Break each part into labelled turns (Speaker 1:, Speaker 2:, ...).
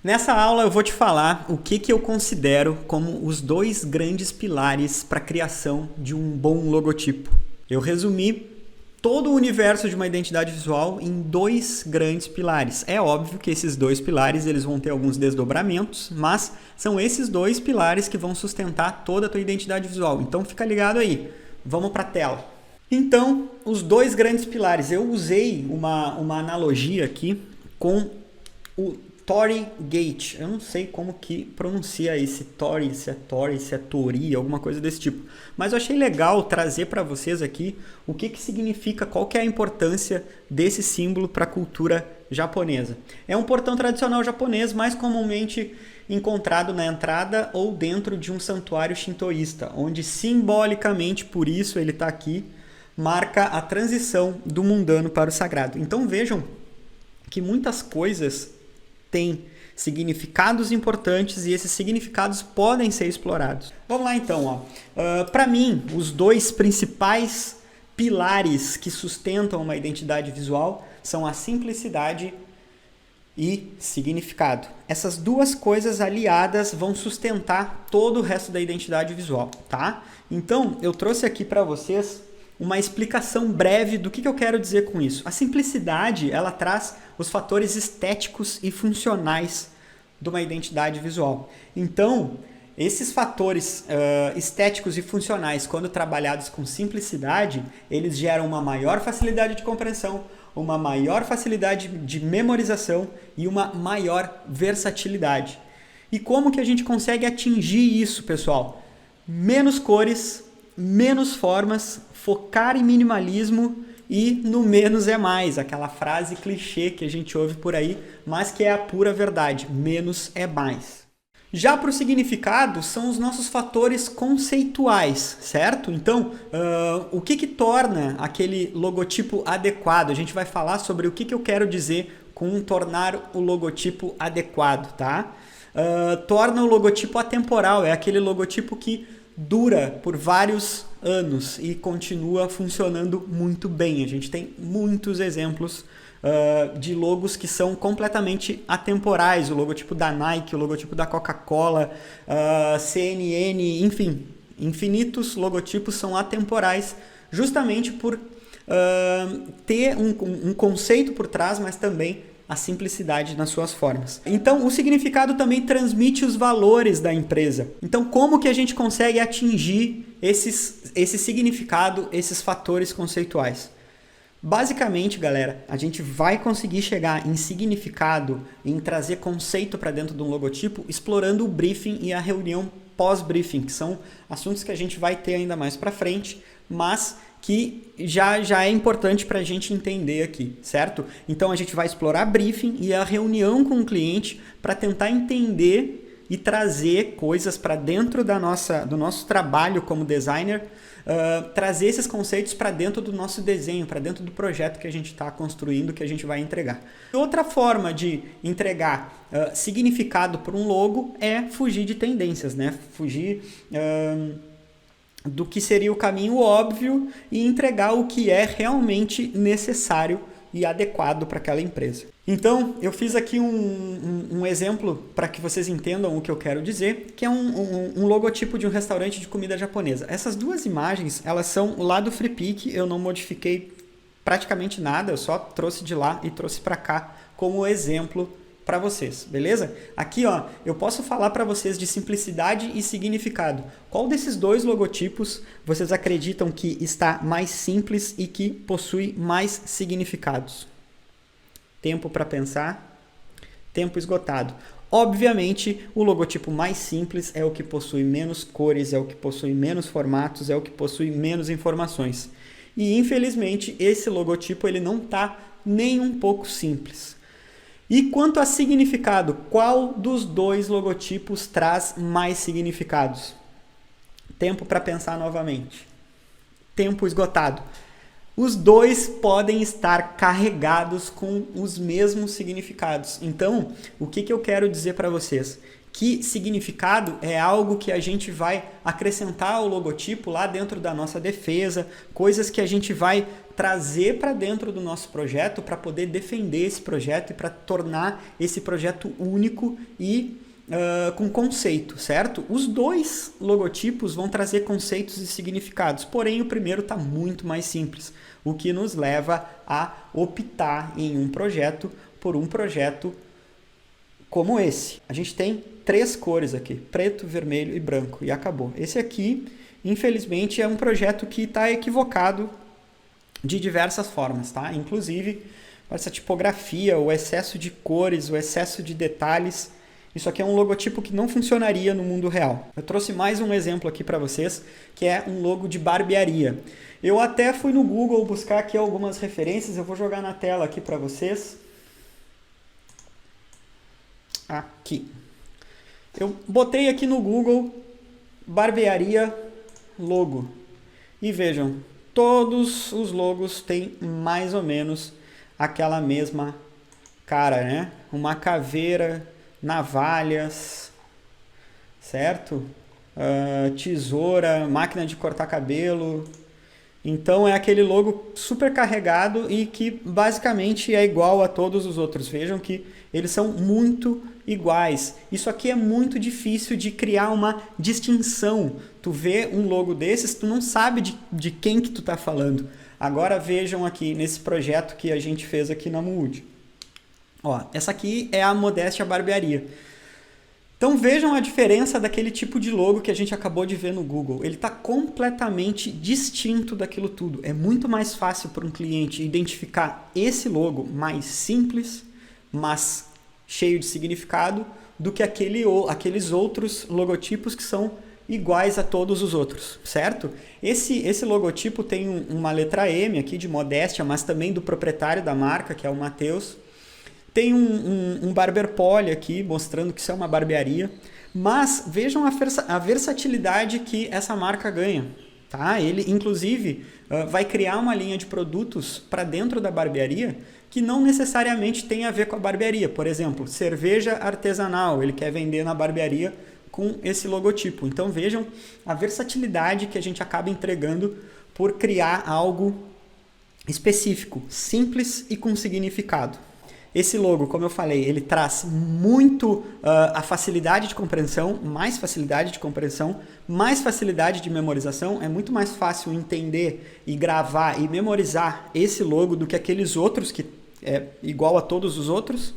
Speaker 1: Nessa aula eu vou te falar o que eu considero como os dois grandes pilares para a criação de um bom logotipo. Eu resumi todo o universo de uma identidade visual em dois grandes pilares. É óbvio que esses dois pilares eles vão ter alguns desdobramentos, mas são esses dois pilares que vão sustentar toda a tua identidade visual. Então fica ligado aí. Vamos para a tela. Então, os dois grandes pilares. Eu usei uma analogia aqui com o Tory Gate. Eu não sei como que pronuncia esse Tory, se é Tori, alguma coisa desse tipo. Mas eu achei legal trazer para vocês aqui o que significa, qual que é a importância desse símbolo para a cultura japonesa. É um portão tradicional japonês, mais comumente encontrado na entrada ou dentro de um santuário shintoísta, onde simbolicamente, por isso ele está aqui, marca a transição do mundano para o sagrado. Então vejam que muitas coisas têm significados importantes e esses significados podem ser explorados. Vamos lá então. Para mim, os dois principais pilares que sustentam uma identidade visual são a simplicidade e significado. Essas duas coisas aliadas vão sustentar todo o resto da identidade visual, tá? Então, eu trouxe aqui para vocês uma explicação breve do que eu quero dizer com isso. A simplicidade, ela traz os fatores estéticos e funcionais de uma identidade visual. Então, esses fatores estéticos e funcionais, quando trabalhados com simplicidade, eles geram uma maior facilidade de compreensão, uma maior facilidade de memorização e uma maior versatilidade. E como que a gente consegue atingir isso, pessoal? Menos cores, menos formas, focar em minimalismo e no menos é mais, aquela frase clichê que a gente ouve por aí, mas que é a pura verdade, menos é mais. Já para o significado, são os nossos fatores conceituais, certo? Então, o que torna aquele logotipo adequado? A gente vai falar sobre o que eu quero dizer com tornar o logotipo adequado, tá? Torna o logotipo atemporal, é aquele logotipo que dura por vários anos e continua funcionando muito bem. A gente tem muitos exemplos de logos que são completamente atemporais, o logotipo da Nike, o logotipo da Coca-Cola, CNN, enfim, infinitos logotipos são atemporais justamente por ter um conceito por trás, mas também a simplicidade nas suas formas. Então, o significado também transmite os valores da empresa. Então, como que a gente consegue atingir esse significado, esses fatores conceituais? Basicamente, galera, a gente vai conseguir chegar em significado, em trazer conceito para dentro de um logotipo, explorando o briefing e a reunião pós-briefing, que são assuntos que a gente vai ter ainda mais para frente, mas que já é importante para a gente entender aqui, certo? Então a gente vai explorar briefing e a reunião com o cliente para tentar entender e trazer coisas para dentro do nosso trabalho como designer, trazer esses conceitos para dentro do nosso desenho, para dentro do projeto que a gente está construindo, que a gente vai entregar. Outra forma de entregar significado para um logo é fugir de tendências, né? Fugir do que seria o caminho óbvio e entregar o que é realmente necessário e adequado para aquela empresa. Então, eu fiz aqui um exemplo para que vocês entendam o que eu quero dizer, que é um logotipo de um restaurante de comida japonesa. Essas duas imagens, elas são lá do FreePic, eu não modifiquei praticamente nada, eu só trouxe de lá e trouxe para cá como exemplo para vocês, beleza? Aqui, ó, eu posso falar para vocês de simplicidade e significado. Qual desses dois logotipos vocês acreditam que está mais simples e que possui mais significados? Tempo para pensar, tempo esgotado. Obviamente, o logotipo mais simples é o que possui menos cores, é o que possui menos formatos, é o que possui menos informações. E, infelizmente, esse logotipo ele não está nem um pouco simples. E quanto a significado, qual dos dois logotipos traz mais significados? Tempo para pensar novamente. Tempo esgotado. Os dois podem estar carregados com os mesmos significados. Então, o que eu quero dizer para vocês? que significado é algo que a gente vai acrescentar ao logotipo lá dentro da nossa defesa, coisas que a gente vai trazer para dentro do nosso projeto para poder defender esse projeto e para tornar esse projeto único e com conceito, certo? Os dois logotipos vão trazer conceitos e significados, porém o primeiro está muito mais simples, o que nos leva a optar em um projeto por um projeto como esse. A gente tem 3 cores aqui, preto, vermelho e branco, e acabou. Esse aqui, infelizmente, é um projeto que está equivocado de diversas formas, tá? Inclusive, essa tipografia, o excesso de cores, o excesso de detalhes. Isso aqui é um logotipo que não funcionaria no mundo real. Eu trouxe mais um exemplo aqui para vocês, que é um logo de barbearia. Eu até fui no Google buscar aqui algumas referências, eu vou jogar na tela aqui para vocês. Aqui. Eu botei aqui no Google barbearia logo. E vejam, todos os logos têm mais ou menos aquela mesma cara, né? Uma caveira, navalhas, certo? Tesoura, máquina de cortar cabelo. Então é aquele logo super carregado e que basicamente é igual a todos os outros. Vejam que eles são muito iguais. Isso aqui é muito difícil de criar uma distinção. Tu vê um logo desses, tu não sabe de quem que tu tá falando. Agora vejam aqui nesse projeto que a gente fez aqui na Mood. Ó, essa aqui é a Modéstia Barbearia. Então vejam a diferença daquele tipo de logo que a gente acabou de ver no Google. Ele está completamente distinto daquilo tudo. É muito mais fácil para um cliente identificar esse logo mais simples, mas cheio de significado, do que aqueles outros logotipos que são iguais a todos os outros, certo? Esse logotipo tem uma letra M aqui de modéstia, mas também do proprietário da marca, que é o Matheus. Tem um barber pole aqui, mostrando que isso é uma barbearia. Mas vejam a versatilidade que essa marca ganha. Tá? Ele, inclusive, vai criar uma linha de produtos para dentro da barbearia que não necessariamente tem a ver com a barbearia. Por exemplo, cerveja artesanal, ele quer vender na barbearia com esse logotipo. Então vejam a versatilidade que a gente acaba entregando por criar algo específico, simples e com significado. Esse logo, como eu falei, ele traz muito a facilidade de compreensão, mais facilidade de memorização. É muito mais fácil entender e gravar e memorizar esse logo do que aqueles outros, que é igual a todos os outros.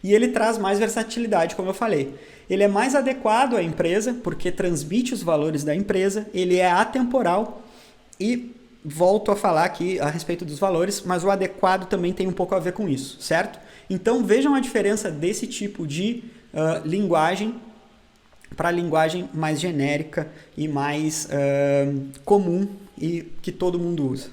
Speaker 1: E ele traz mais versatilidade, como eu falei. Ele é mais adequado à empresa, porque transmite os valores da empresa. Ele é atemporal e volto a falar aqui a respeito dos valores, mas o adequado também tem um pouco a ver com isso, certo? Então vejam a diferença desse tipo de linguagem para a linguagem mais genérica e mais comum e que todo mundo usa.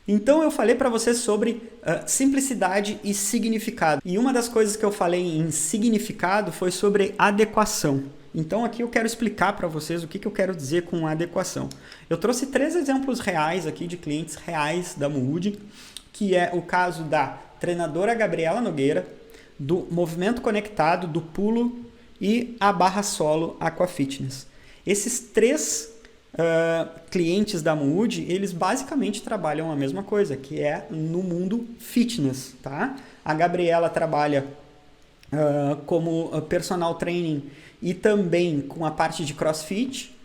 Speaker 1: Então eu falei para vocês sobre simplicidade e significado. E uma das coisas que eu falei em significado foi sobre adequação. Então aqui eu quero explicar para vocês o que eu quero dizer com adequação. Eu trouxe 3 exemplos reais aqui de clientes reais da Mood, que é o caso da treinadora Gabriela Nogueira, do Movimento Conectado, do Pulo e a Barra Solo Aqua Fitness. Esses 3 clientes da Mood, eles basicamente trabalham a mesma coisa, que é no mundo fitness, tá? A Gabriela trabalha como personal training e também com a parte de CrossFit.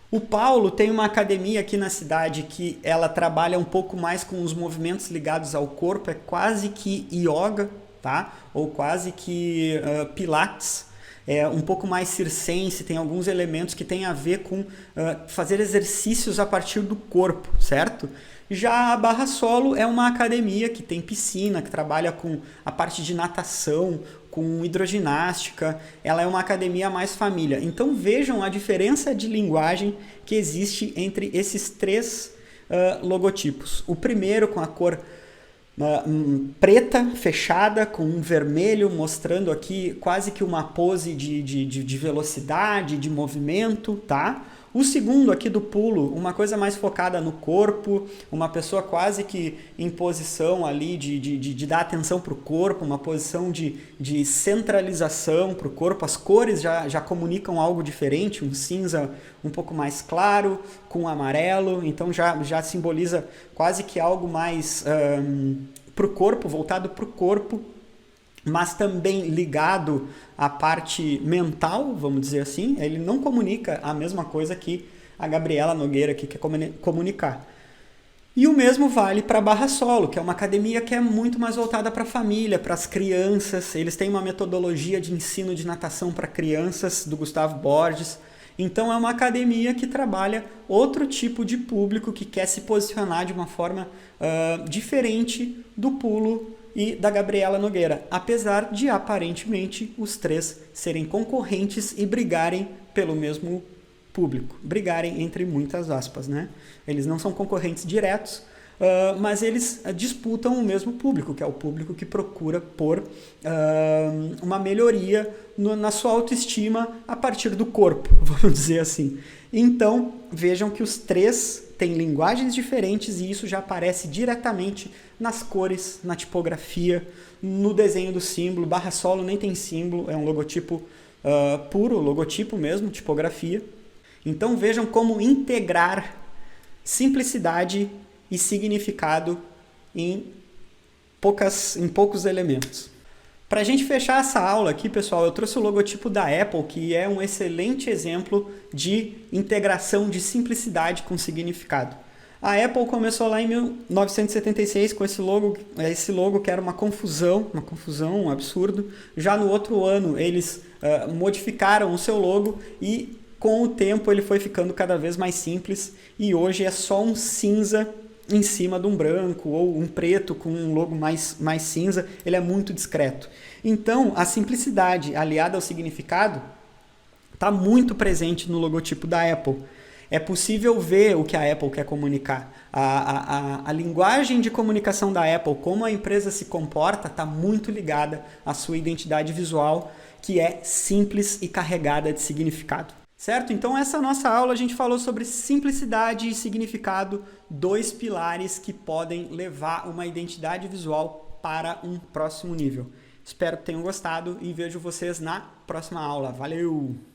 Speaker 1: O Paulo tem uma academia aqui na cidade que ela trabalha um pouco mais com os movimentos ligados ao corpo, é quase que yoga, tá? Ou quase que pilates, é um pouco mais circense, tem alguns elementos que tem a ver com fazer exercícios a partir do corpo, certo? Já a Barra Solo é uma academia que tem piscina, que trabalha com a parte de natação, com hidroginástica, ela é uma academia mais família. Então vejam a diferença de linguagem que existe entre esses 3 logotipos. O primeiro com a cor preta, fechada, com um vermelho, mostrando aqui quase que uma pose de velocidade, de movimento, tá? O segundo aqui do pulo, uma coisa mais focada no corpo, uma pessoa quase que em posição ali de dar atenção para o corpo, uma posição de centralização para o corpo. As cores já comunicam algo diferente, um cinza um pouco mais claro com amarelo, então já simboliza quase que algo mais para o corpo, voltado para o corpo, mas também ligado à parte mental, vamos dizer assim. Ele não comunica a mesma coisa que a Gabriela Nogueira aqui quer comunicar. E o mesmo vale para a Barra Solo, que é uma academia que é muito mais voltada para a família, para as crianças. Eles têm uma metodologia de ensino de natação para crianças, do Gustavo Borges. Então é uma academia que trabalha outro tipo de público que quer se posicionar de uma forma diferente do pulo e da Gabriela Nogueira, apesar de aparentemente os três serem concorrentes e brigarem pelo mesmo público, brigarem entre muitas aspas, né? Eles não são concorrentes diretos, mas eles disputam o mesmo público, que é o público que procura por uma melhoria na sua autoestima a partir do corpo, vamos dizer assim. Então, vejam que os três têm linguagens diferentes e isso já aparece diretamente nas cores, na tipografia, no desenho do símbolo. Barra Solo nem tem símbolo, é um logotipo puro, logotipo mesmo, tipografia. Então vejam como integrar simplicidade e significado em poucos elementos. Para a gente fechar essa aula aqui, pessoal, eu trouxe o logotipo da Apple, que é um excelente exemplo de integração de simplicidade com significado. A Apple começou lá em 1976 com esse logo que era uma confusão, um absurdo. Já no outro ano, eles modificaram o seu logo e com o tempo ele foi ficando cada vez mais simples e hoje é só um cinza em cima de um branco ou um preto com um logo mais cinza. Ele é muito discreto. Então, a simplicidade aliada ao significado está muito presente no logotipo da Apple. É possível ver o que a Apple quer comunicar. A linguagem de comunicação da Apple, como a empresa se comporta, está muito ligada à sua identidade visual, que é simples e carregada de significado. Certo? Então, essa nossa aula a gente falou sobre simplicidade e significado, dois pilares que podem levar uma identidade visual para um próximo nível. Espero que tenham gostado e vejo vocês na próxima aula. Valeu!